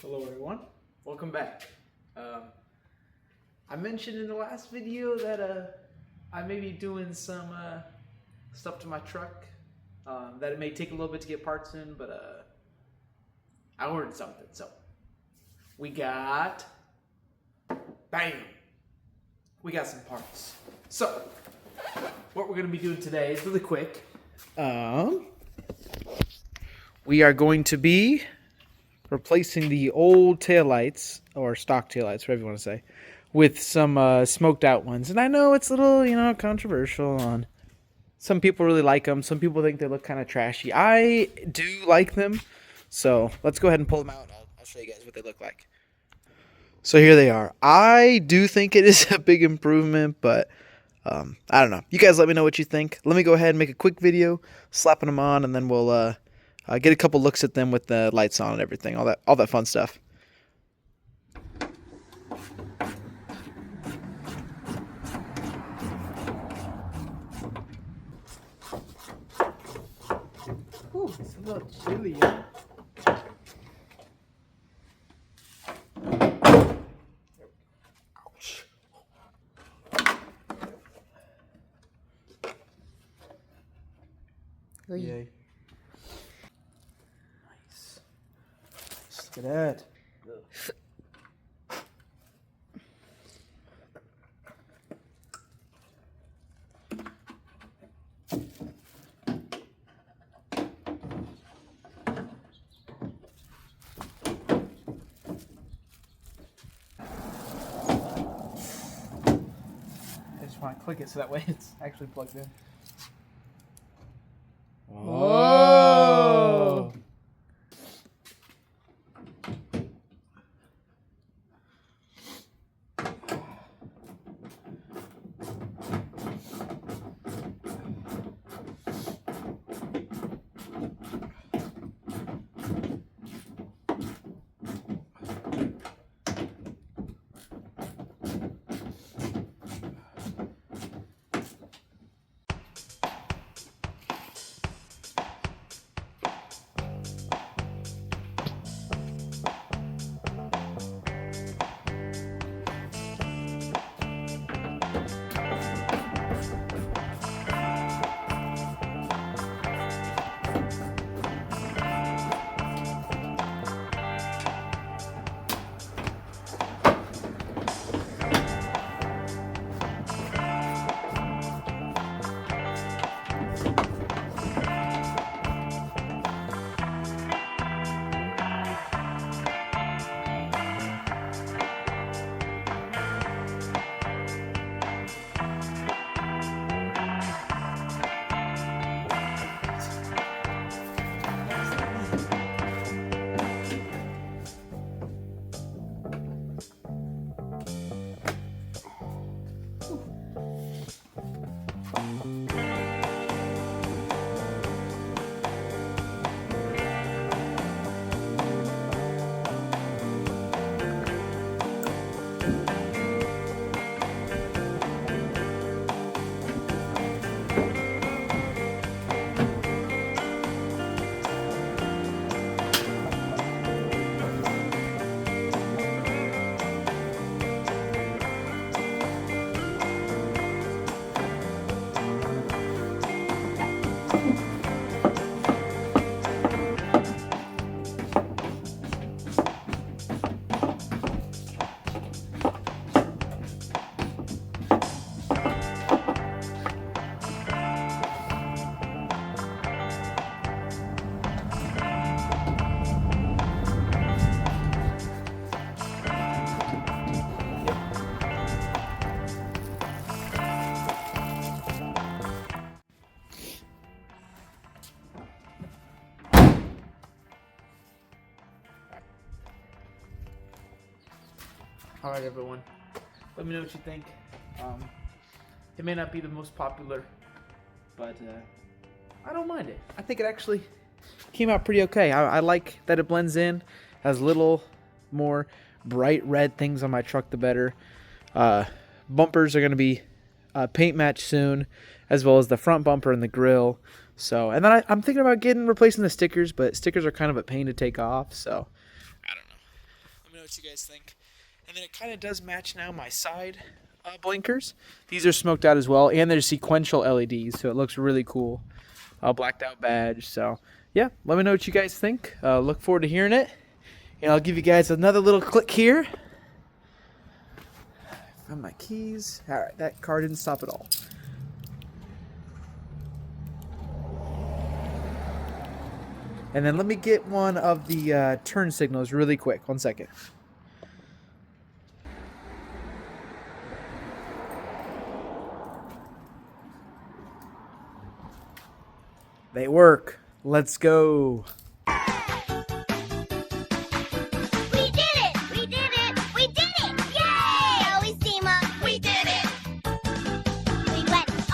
Hello everyone, welcome back. I mentioned in the last video that I may be doing some stuff to my truck, that it may take a little bit to get parts in, but I ordered something. So we got, bam, we got some parts. So what we're going to be doing today is really quick. We are going to be replacing the old taillights, or stock taillights, whatever you want to say, with some smoked out ones. And I know it's a little, controversial on. Some people really like them. Some people think they look kind of trashy. I do like them. So let's go ahead and pull them out. I'll show you guys what they look like. So here they are. I do think it is a big improvement, but I don't know. You guys let me know what you think. Let me go ahead and make a quick video, slapping them on, and then we'll get a couple looks at them with the lights on and everything, all that fun stuff. Ooh, it's a little chilly, huh? Ouch. Yay. Nice. Look at that. I just want to click it so that way it's actually plugged in. Whoa! Alright everyone, let me know what you think. It may not be the most popular, but I don't mind it. I think it actually came out pretty okay. I like that it blends in, has little more bright red things on my truck, the better. Bumpers are going to be paint match soon, as well as the front bumper and the grill. So, and then I'm thinking about replacing the stickers, but stickers are kind of a pain to take off, so I don't know. what you guys think. And then it kind of does match now my side blinkers. These are smoked out as well, and they're sequential LEDs, so it looks really cool. Blacked out badge. So yeah, let me know what you guys think. Look forward to hearing it. And I'll give you guys another little click here. Find my keys. All right, that car didn't stop at all. And then let me get one of the turn signals really quick. 1 second. They work. Let's go.